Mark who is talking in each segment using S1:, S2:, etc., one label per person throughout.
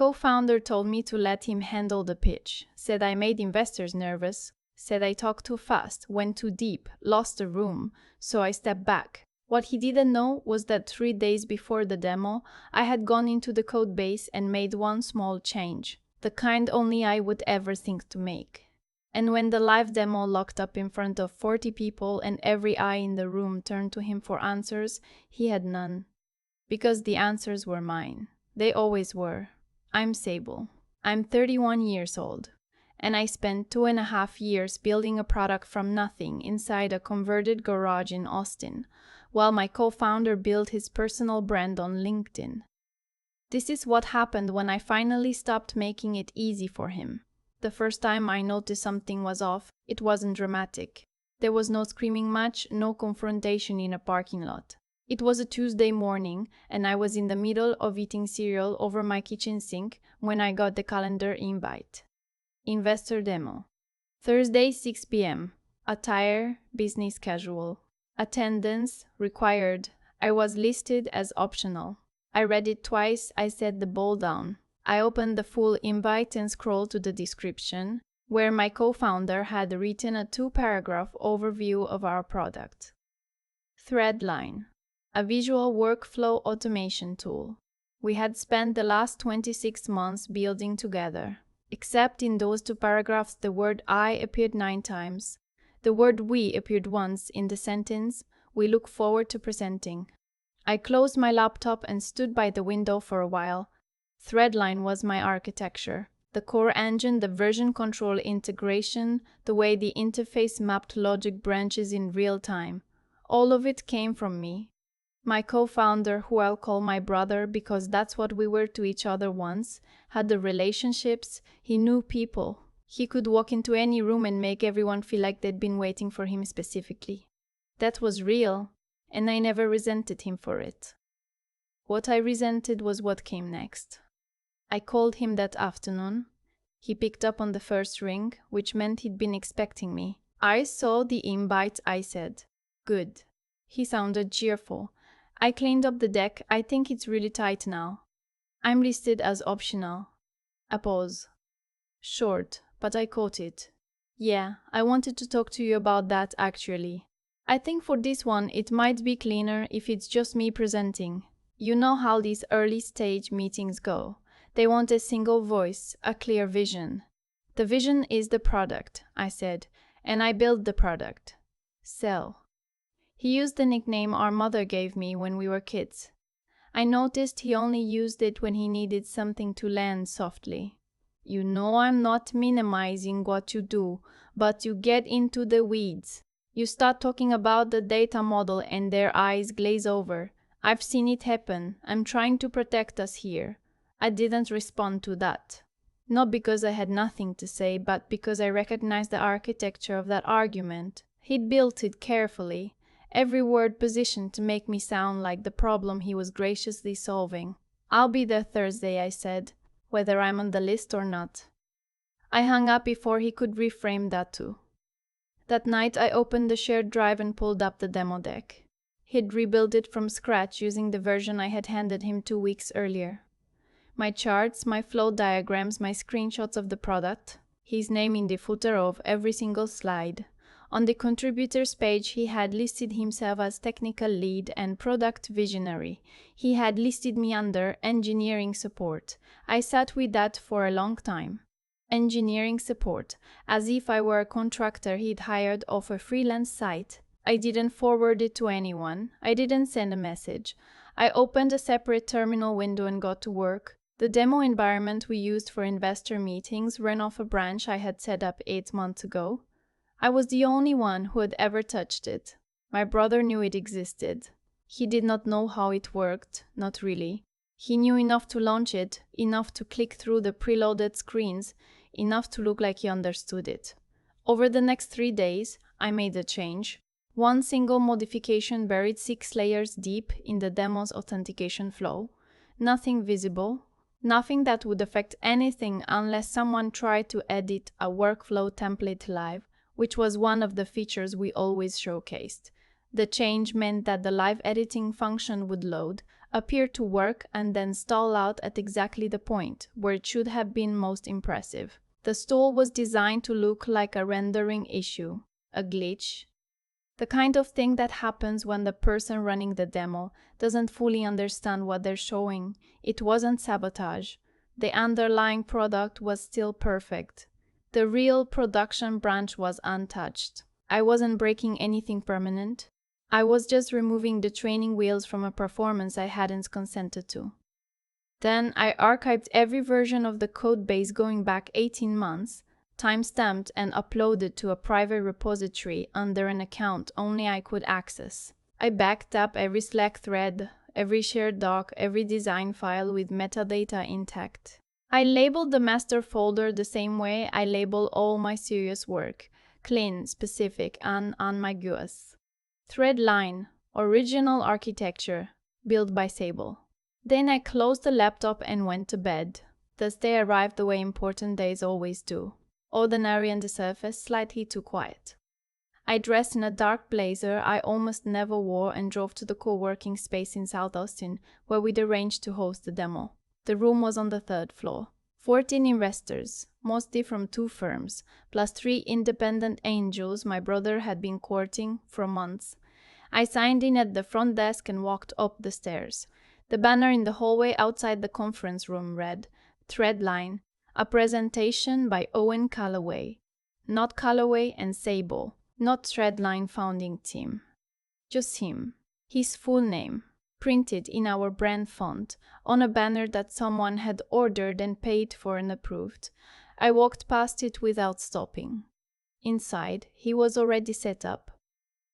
S1: Co-founder told me to let him handle the pitch, said I made investors nervous, said I talked too fast, went too deep, lost the room, so I stepped back. What he didn't know was that 3 days before the demo, I had gone into the code base and made one small change, the kind only I would ever think to make. And when the live demo locked up in front of 40 people and every eye in the room turned to him for answers, he had none. Because the answers were mine. They always were. I'm Sable. I'm 31 years old. And I spent 2.5 years building a product from nothing inside a converted garage in Austin, while my co-founder built his personal brand on LinkedIn. This is what happened when I finally stopped making it easy for him. The first time I noticed something was off, it wasn't dramatic. There was no screaming match, no confrontation in a parking lot. It was a Tuesday morning, and I was in the middle of eating cereal over my kitchen sink when I got the calendar invite. Investor demo. Thursday, 6 p.m. Attire, business casual. Attendance, required. I was listed as optional. I read it twice, I set the ball down. I opened the full invite and scrolled to the description, where my co-founder had written a 2-paragraph overview of our product. Threadline. A visual workflow automation tool. We had spent the last 26 months building together. Except in those 2 paragraphs, the word I appeared 9 times. The word we appeared once in the sentence, we look forward to presenting. I closed my laptop and stood by the window for a while. Threadline was my architecture. The core engine, the version control integration, the way the interface mapped logic branches in real time. All of it came from me. My co-founder, who I'll call my brother because that's what we were to each other once, had the relationships, he knew people. He could walk into any room and make everyone feel like they'd been waiting for him specifically. That was real, and I never resented him for it. What I resented was what came next. I called him that afternoon. He picked up on the first ring, which meant he'd been expecting me. I saw the invite, I said. Good. He sounded cheerful. I cleaned up the deck. I think it's really tight now. I'm listed as optional. A pause. Short, but I caught it. Yeah, I wanted to talk to you about that actually. I think for this one it might be cleaner if it's just me presenting. You know how these early stage meetings go. They want a single voice, a clear vision. The vision is the product, I said, and I built the product. Sell. He used the nickname our mother gave me when we were kids. I noticed he only used it when he needed something to land softly. You know I'm not minimizing what you do, but you get into the weeds. You start talking about the data model and their eyes glaze over. I've seen it happen. I'm trying to protect us here. I didn't respond to that. Not because I had nothing to say, but because I recognized the architecture of that argument. He'd built it carefully. Every word positioned to make me sound like the problem he was graciously solving. I'll be there Thursday, I said, whether I'm on the list or not. I hung up before he could reframe that too. That night I opened the shared drive and pulled up the demo deck. He'd rebuilt it from scratch using the version I had handed him 2 weeks earlier. My charts, my flow diagrams, my screenshots of the product, his name in the footer of every single slide. On the contributors page, he had listed himself as technical lead and product visionary. He had listed me under engineering support. I sat with that for a long time. Engineering support, as if I were a contractor he'd hired off a freelance site. I didn't forward it to anyone. I didn't send a message. I opened a separate terminal window and got to work. The demo environment we used for investor meetings ran off a branch I had set up 8 months ago. I was the only one who had ever touched it. My brother knew it existed. He did not know how it worked, not really. He knew enough to launch it, enough to click through the preloaded screens, enough to look like he understood it. Over the next 3 days, I made a change. One single modification buried 6 layers deep in the demo's authentication flow. Nothing visible. Nothing that would affect anything unless someone tried to edit a workflow template live, which was one of the features we always showcased. The change meant that the live editing function would load, appear to work and then stall out at exactly the point where it should have been most impressive. The stall was designed to look like a rendering issue, a glitch, the kind of thing that happens when the person running the demo doesn't fully understand what they're showing. It wasn't sabotage. The underlying product was still perfect. The real production branch was untouched. I wasn't breaking anything permanent. I was just removing the training wheels from a performance I hadn't consented to. Then I archived every version of the code base going back 18 months, time-stamped and uploaded to a private repository under an account only I could access. I backed up every Slack thread, every shared doc, every design file with metadata intact. I labeled the master folder the same way I label all my serious work: clean, specific, and unambiguous. Thread line, original architecture, built by Sable. Then I closed the laptop and went to bed. Thus day arrived the way important days always do. Ordinary on the surface, slightly too quiet. I dressed in a dark blazer I almost never wore and drove to the co-working space in South Austin, where we'd arranged to host the demo. The room was on the 3rd floor. 14 investors, mostly from 2 firms, plus 3 independent angels my brother had been courting for months. I signed in at the front desk and walked up the stairs. The banner in the hallway outside the conference room read, Threadline, a presentation by Owen Callaway. Not Callaway and Sable, not Threadline founding team. Just him, his full name, printed in our brand font on a banner that someone had ordered and paid for and approved. I walked past it without stopping. Inside, he was already set up.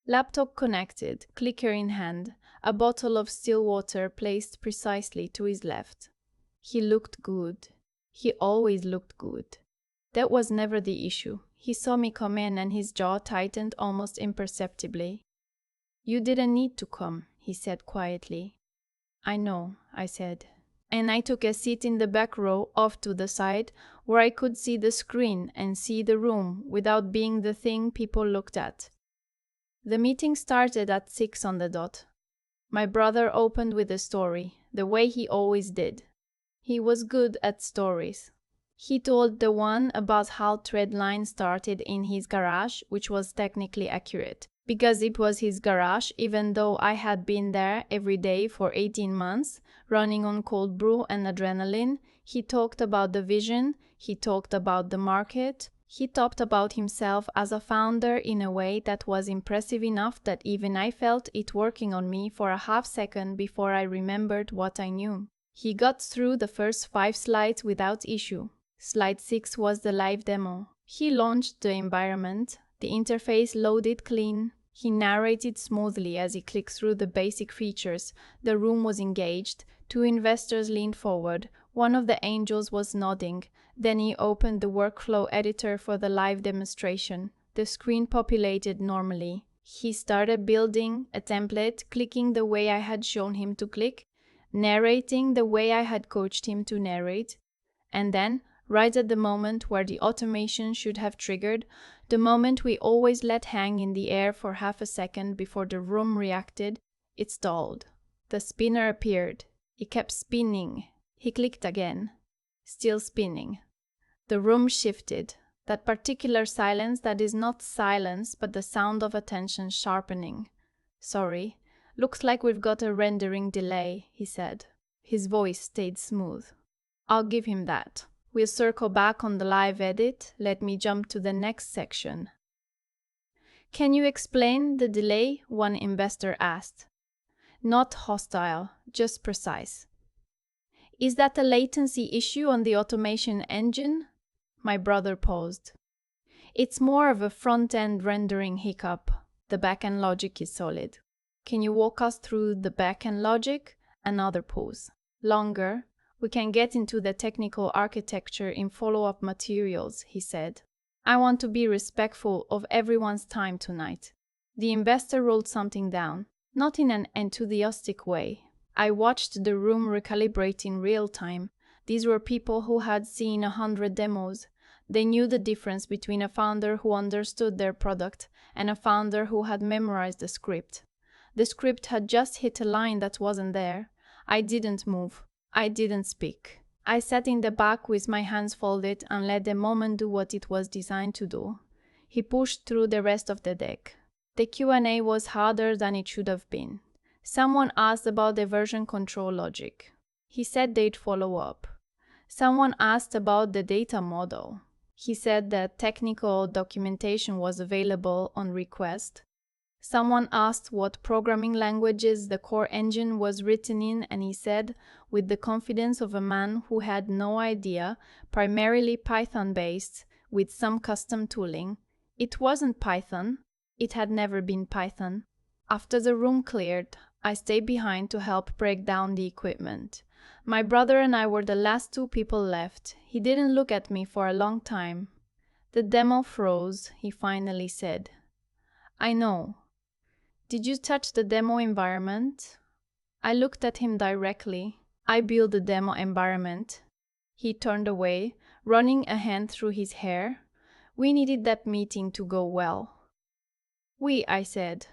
S1: Laptop connected, clicker in hand, a bottle of still water placed precisely to his left. He looked good. He always looked good. That was never the issue. He saw me come in and his jaw tightened almost imperceptibly. "You didn't need to come," he said quietly. "I know," I said. And I took a seat in the back row off to the side where I could see the screen and see the room without being the thing people looked at. The meeting started at 6 on the dot. My brother opened with a story, the way he always did. He was good at stories. He told the one about how Threadline started in his garage, which was technically accurate, because it was his garage, even though I had been there every day for 18 months, running on cold brew and adrenaline. He talked about the vision, he talked about the market, he talked about himself as a founder in a way that was impressive enough that even I felt it working on me for a half second before I remembered what I knew. He got through the first 5 slides without issue. Slide 6 was the live demo. He launched the environment, the interface loaded clean. He narrated smoothly as he clicked through the basic features. The room was engaged. 2 investors leaned forward. One of the angels was nodding. Then he opened the workflow editor for the live demonstration. The screen populated normally. He started building a template, clicking the way I had shown him to click, narrating the way I had coached him to narrate, and then, right at the moment where the automation should have triggered, the moment we always let hang in the air for half a second before the room reacted, it stalled. The spinner appeared. It kept spinning. He clicked again. Still spinning. The room shifted. That particular silence that is not silence but the sound of attention sharpening. "Sorry. Looks like we've got a rendering delay," he said. His voice stayed smooth. "I'll give him that. We'll circle back on the live edit. Let me jump to the next section." "Can you explain the delay?" one investor asked. "Not hostile, just precise." "Is that a latency issue on the automation engine?" My brother paused. "It's more of a front-end rendering hiccup. The back-end logic is solid." "Can you walk us through the back-end logic?" Another pause. "Longer. We can get into the technical architecture in follow-up materials," he said. "I want to be respectful of everyone's time tonight." The investor wrote something down, not in an enthusiastic way. I watched the room recalibrate in real time. These were people who had seen 100 demos. They knew the difference between a founder who understood their product and a founder who had memorized the script. The script had just hit a line that wasn't there. I didn't move. I didn't speak. I sat in the back with my hands folded and let the moment do what it was designed to do. He pushed through the rest of the deck. The Q&A was harder than it should have been. Someone asked about the version control logic. He said they'd follow up. Someone asked about the data model. He said that technical documentation was available on request. Someone asked what programming languages the core engine was written in, and he said, with the confidence of a man who had no idea, primarily Python-based, with some custom tooling, it wasn't Python. It had never been Python. After the room cleared, I stayed behind to help break down the equipment. My brother and I were the last two people left. He didn't look at me for a long time. The demo froze, he finally said. I know. Did you touch the demo environment? I looked at him directly. I built the demo environment. He turned away, running a hand through his hair. We needed that meeting to go well. We, I said.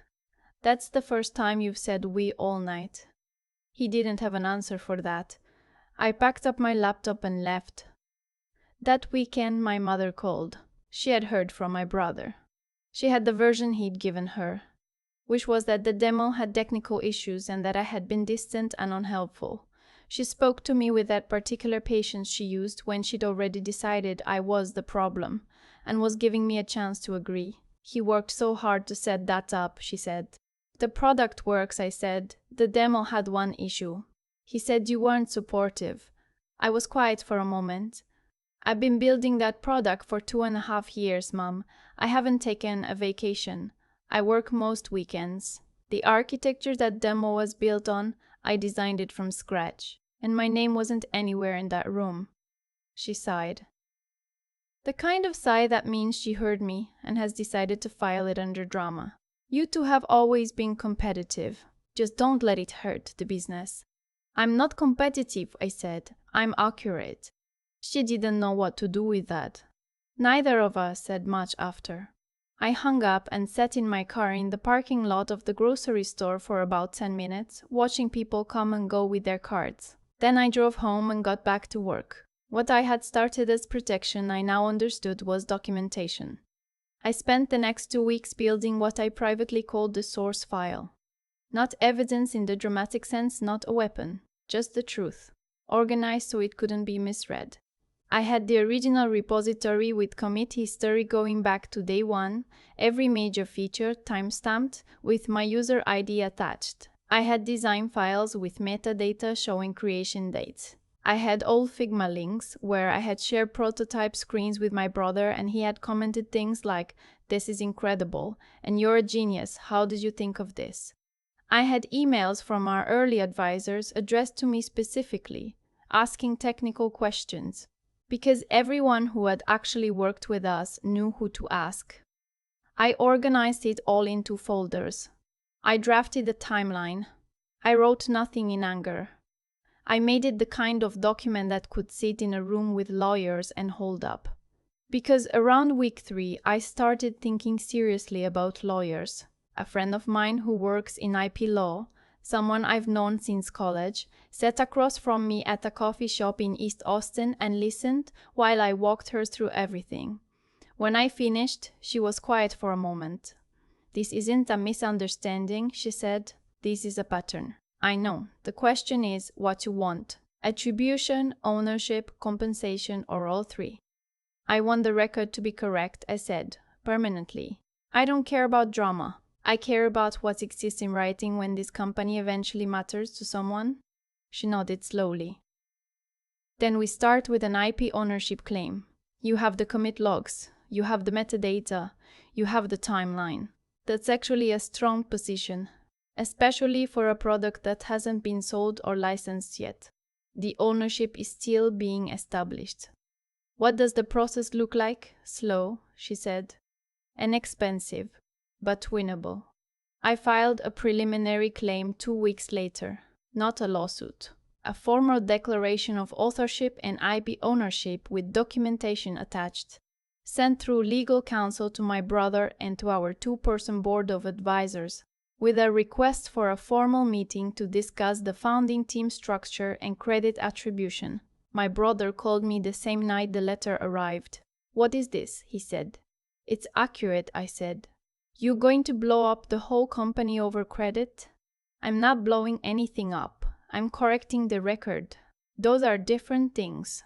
S1: That's the first time you've said we all night. He didn't have an answer for that. I packed up my laptop and left. That weekend my mother called. She had heard from my brother. She had the version he'd given her, which was that the demo had technical issues and that I had been distant and unhelpful. She spoke to me with that particular patience she used when she'd already decided I was the problem, and was giving me a chance to agree. He worked so hard to set that up, she said. The product works, I said. The demo had one issue. He said you weren't supportive. I was quiet for a moment. I've been building that product for 2.5 years, Mom. I haven't taken a vacation. I work most weekends. The architecture that demo was built on, I designed it from scratch, and my name wasn't anywhere in that room. She sighed. The kind of sigh that means she heard me and has decided to file it under drama. You two have always been competitive. Just don't let it hurt the business. I'm not competitive, I said. I'm accurate. She didn't know what to do with that. Neither of us said much after. I hung up and sat in my car in the parking lot of the grocery store for about 10 minutes, watching people come and go with their carts. Then I drove home and got back to work. What I had started as protection I now understood was documentation. I spent the next 2 weeks building what I privately called the source file. Not evidence in the dramatic sense, not a weapon, just the truth, organized so it couldn't be misread. I had the original repository with commit history going back to day one, every major feature time-stamped with my user ID attached. I had design files with metadata showing creation dates. I had old Figma links where I had shared prototype screens with my brother and he had commented things like, "This is incredible," and "You're a genius, how did you think of this?" I had emails from our early advisors addressed to me specifically, asking technical questions, because everyone who had actually worked with us knew who to ask. I organized it all into folders. I drafted a timeline. I wrote nothing in anger. I made it the kind of document that could sit in a room with lawyers and hold up. Because around week 3, I started thinking seriously about lawyers. A friend of mine who works in IP law, someone I've known since college, sat across from me at a coffee shop in East Austin and listened while I walked her through everything. When I finished, she was quiet for a moment. "This isn't a misunderstanding," she said. "This is a pattern." I know. The question is what you want. Attribution, ownership, compensation, or all three. I want the record to be correct, I said, permanently. I don't care about drama. I care about what exists in writing when this company eventually matters to someone. She nodded slowly. Then we start with an IP ownership claim. You have the commit logs. You have the metadata. You have the timeline. That's actually a strong position, especially for a product that hasn't been sold or licensed yet. The ownership is still being established. What does the process look like? Slow, she said, and expensive, but winnable. I filed a preliminary claim 2 weeks later, not a lawsuit. A formal declaration of authorship and IP ownership with documentation attached, sent through legal counsel to my brother and to our 2-person board of advisors. with a request for a formal meeting to discuss the founding team structure and credit attribution. My brother called me the same night the letter arrived. "What is this?" he said. "It's accurate," I said. "You going to blow up the whole company over credit?" "I'm not blowing anything up. I'm correcting the record. Those are different things."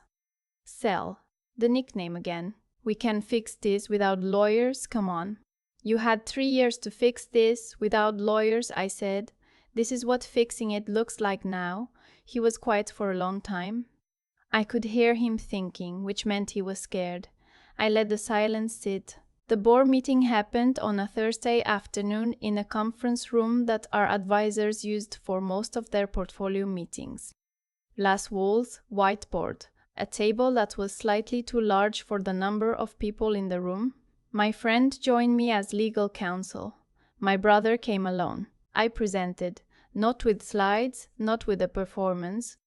S1: Sell. The nickname again. "We can fix this without lawyers, come on." "You had 3 years to fix this without lawyers," I said. "This is what fixing it looks like now." He was quiet for a long time. I could hear him thinking, which meant he was scared. I let the silence sit. The board meeting happened on a Thursday afternoon in a conference room that our advisors used for most of their portfolio meetings. Glass walls, whiteboard, a table that was slightly too large for the number of people in the room. My friend joined me as legal counsel. My brother came alone. I presented, not with slides, not with a performance.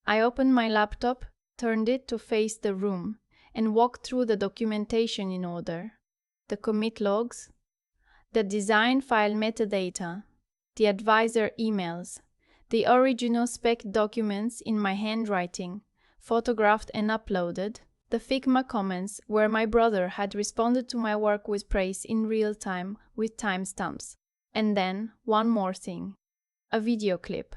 S1: I opened my laptop, turned it to face the room, and walked through the documentation in order. The commit logs, the design file metadata, the advisor emails, the original spec documents in my handwriting, photographed and uploaded, the Figma comments where my brother had responded to my work with praise in real time with timestamps. And then, one more thing. A video clip.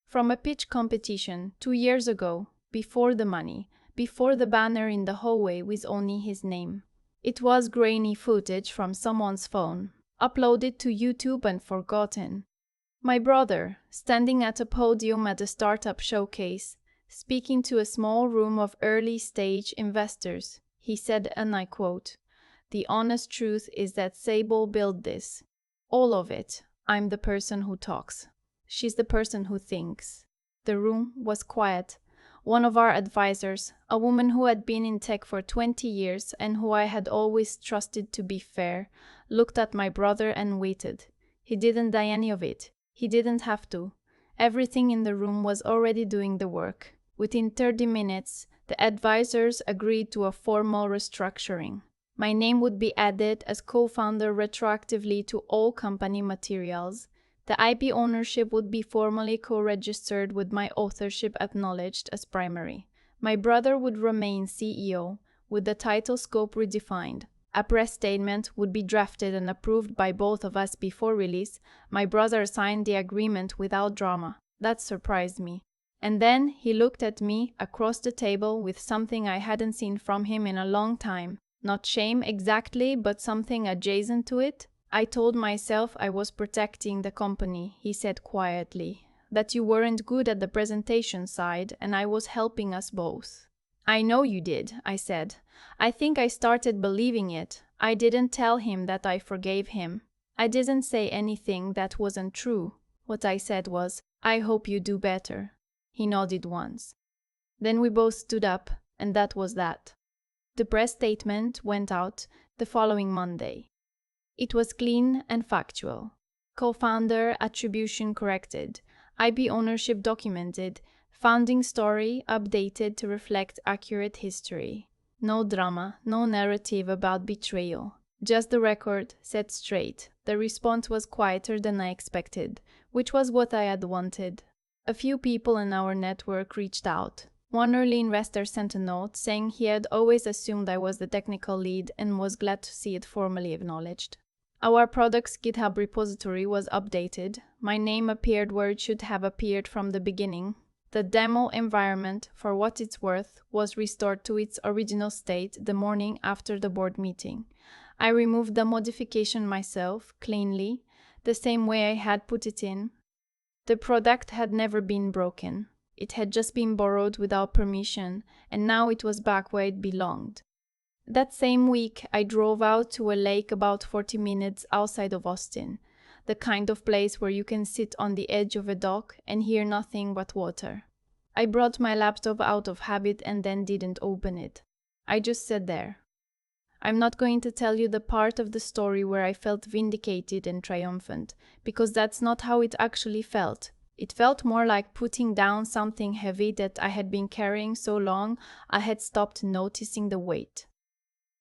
S1: From a pitch competition 2 years ago, before the money, before the banner in the hallway with only his name. It was grainy footage from someone's phone, uploaded to YouTube and forgotten. My brother, standing at a podium at a startup showcase, speaking to a small room of early-stage investors, he said, and I quote, "The honest truth is that Sable built this. All of it. I'm the person who talks. She's the person who thinks." The room was quiet. One of our advisors, a woman who had been in tech for 20 years and who I had always trusted to be fair, looked at my brother and waited. He didn't die any of it. He didn't have to. Everything in the room was already doing the work. Within 30 minutes, the advisors agreed to a formal restructuring. My name would be added as co-founder retroactively to all company materials. The IP ownership would be formally co-registered with my authorship acknowledged as primary. My brother would remain CEO, with the title scope redefined. A press statement would be drafted and approved by both of us before release. My brother signed the agreement without drama. That surprised me. And then he looked at me across the table with something I hadn't seen from him in a long time. Not shame exactly, but something adjacent to it. "I told myself I was protecting the company," he said quietly, "that you weren't good at the presentation side and I was helping us both." "I know you did," I said. "I think I started believing it. I didn't tell him that I forgave him. I didn't say anything that wasn't true. What I said was, 'I hope you do better.'" He nodded once. Then we both stood up, and that was that. The press statement went out the following Monday. It was clean and factual. Co-founder attribution corrected, IP ownership documented, founding story updated to reflect accurate history. No drama, no narrative about betrayal. Just the record set straight. The response was quieter than I expected, which was what I had wanted. A few people in our network reached out. One early investor sent a note saying he had always assumed I was the technical lead and was glad to see it formally acknowledged. Our product's GitHub repository was updated. My name appeared where it should have appeared from the beginning. The demo environment, for what it's worth, was restored to its original state the morning after the board meeting. I removed the modification myself, cleanly, the same way I had put it in. The product had never been broken. It had just been borrowed without permission, and now it was back where it belonged. That same week, I drove out to a lake about 40 minutes outside of Austin, the kind of place where you can sit on the edge of a dock and hear nothing but water. I brought my laptop out of habit and then didn't open it. I just sat there. I'm not going to tell you the part of the story where I felt vindicated and triumphant, because that's not how it actually felt. It felt more like putting down something heavy that I had been carrying so long I had stopped noticing the weight.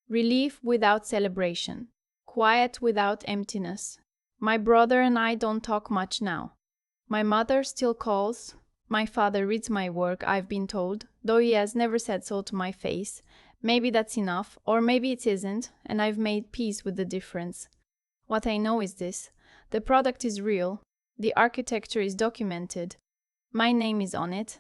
S1: Relief without celebration. Quiet without emptiness. My brother and I don't talk much now. My mother still calls. My father reads my work, I've been told, though he has never said so to my face. Maybe that's enough, or maybe it isn't, and I've made peace with the difference. What I know is this: the product is real, the architecture is documented, my name is on it.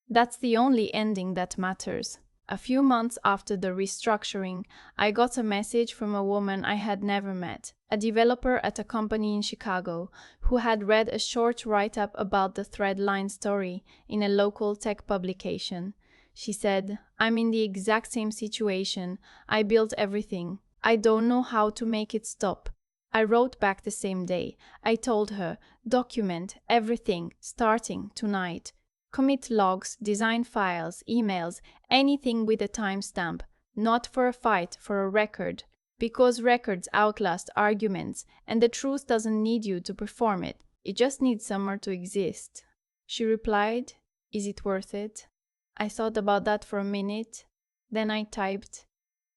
S1: That's the only ending that matters. A few months after the restructuring, I got a message from a woman I had never met, a developer at a company in Chicago, who had read a short write-up about the Threadline story in a local tech publication. She said, "I'm in the exact same situation. I built everything. I don't know how to make it stop." I wrote back the same day. I told her, "Document everything, starting tonight. Commit logs, design files, emails, anything with a timestamp, not for a fight, for a record, because records outlast arguments, and the truth doesn't need you to perform it. It just needs somewhere to exist." She replied, "Is it worth it?" I thought about that for a minute. Then I typed,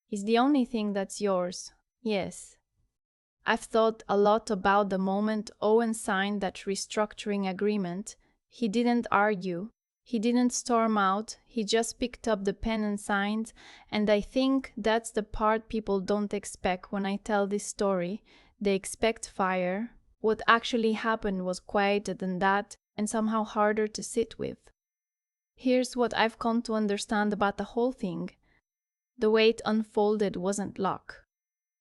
S1: "Is the only thing that's yours? Yes." I've thought a lot about the moment Owen signed that restructuring agreement. He didn't argue. He didn't storm out. He just picked up the pen and signed. And I think that's the part people don't expect when I tell this story. They expect fire. What actually happened was quieter than that and somehow harder to sit with. Here's what I've come to understand about the whole thing. The way it unfolded wasn't luck.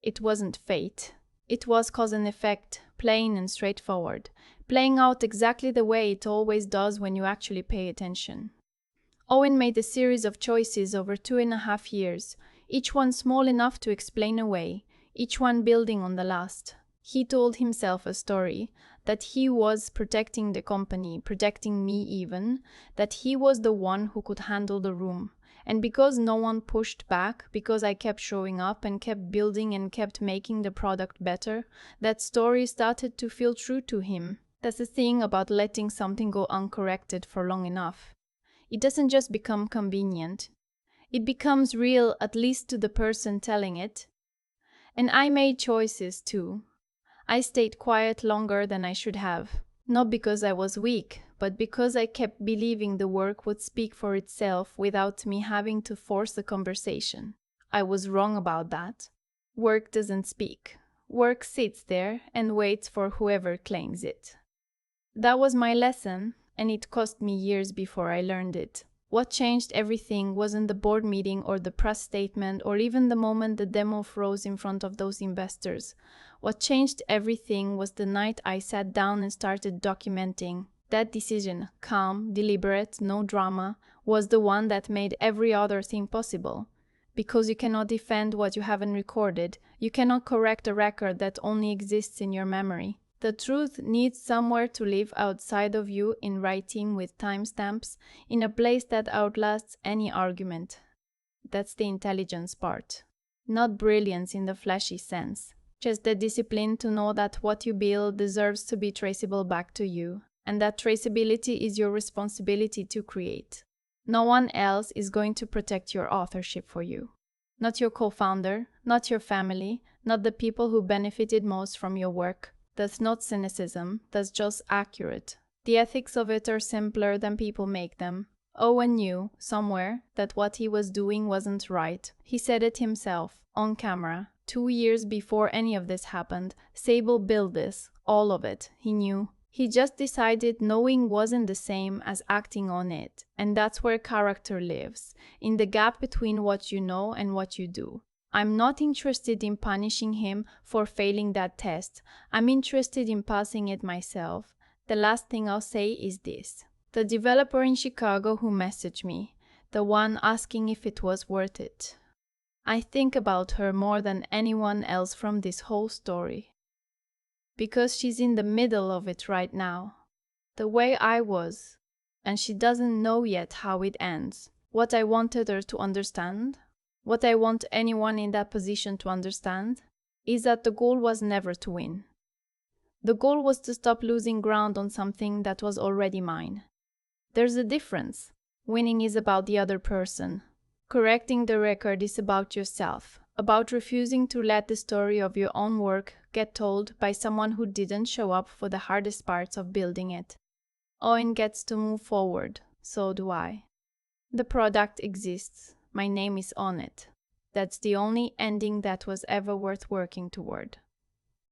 S1: It wasn't fate. It was cause and effect, plain and straightforward, playing out exactly the way it always does when you actually pay attention. Owen made a series of choices over 2.5 years, each one small enough to explain away, each one building on the last. He told himself a story, that he was protecting the company, protecting me even, that he was the one who could handle the room. And because no one pushed back, because I kept showing up and kept building and kept making the product better, that story started to feel true to him. That's the thing about letting something go uncorrected for long enough. It doesn't just become convenient. It becomes real, at least to the person telling it. And I made choices too. I stayed quiet longer than I should have. Not because I was weak, but because I kept believing the work would speak for itself without me having to force the conversation. I was wrong about that. Work doesn't speak. Work sits there and waits for whoever claims it. That was my lesson, and it cost me years before I learned it. What changed everything wasn't the board meeting or the press statement or even the moment the demo froze in front of those investors. What changed everything was the night I sat down and started documenting. That decision, calm, deliberate, no drama, was the one that made every other thing possible. Because you cannot defend what you haven't recorded, you cannot correct a record that only exists in your memory. The truth needs somewhere to live outside of you, in writing with timestamps, in a place that outlasts any argument. That's the intelligence part. Not brilliance in the flashy sense. Just the discipline to know that what you build deserves to be traceable back to you, and that traceability is your responsibility to create. No one else is going to protect your authorship for you. Not your co-founder, not your family, not the people who benefited most from your work. That's not cynicism, that's just accurate. The ethics of it are simpler than people make them. Owen knew, somewhere, that what he was doing wasn't right. He said it himself, on camera. 2 years before any of this happened, Sable built this, all of it, he knew. He just decided knowing wasn't the same as acting on it, and that's where character lives, in the gap between what you know and what you do. I'm not interested in punishing him for failing that test. I'm interested in passing it myself. The last thing I'll say is this. The developer in Chicago who messaged me, the one asking if it was worth it. I think about her more than anyone else from this whole story. Because she's in the middle of it right now. The way I was. And she doesn't know yet how it ends. What I wanted her to understand, what I want anyone in that position to understand, is that the goal was never to win. The goal was to stop losing ground on something that was already mine. There's a difference. Winning is about the other person. Correcting the record is about yourself. about refusing to let the story of your own work get told by someone who didn't show up for the hardest parts of building it. Owen gets to move forward, so do I. The product exists. My name is on it. That's the only ending that was ever worth working toward.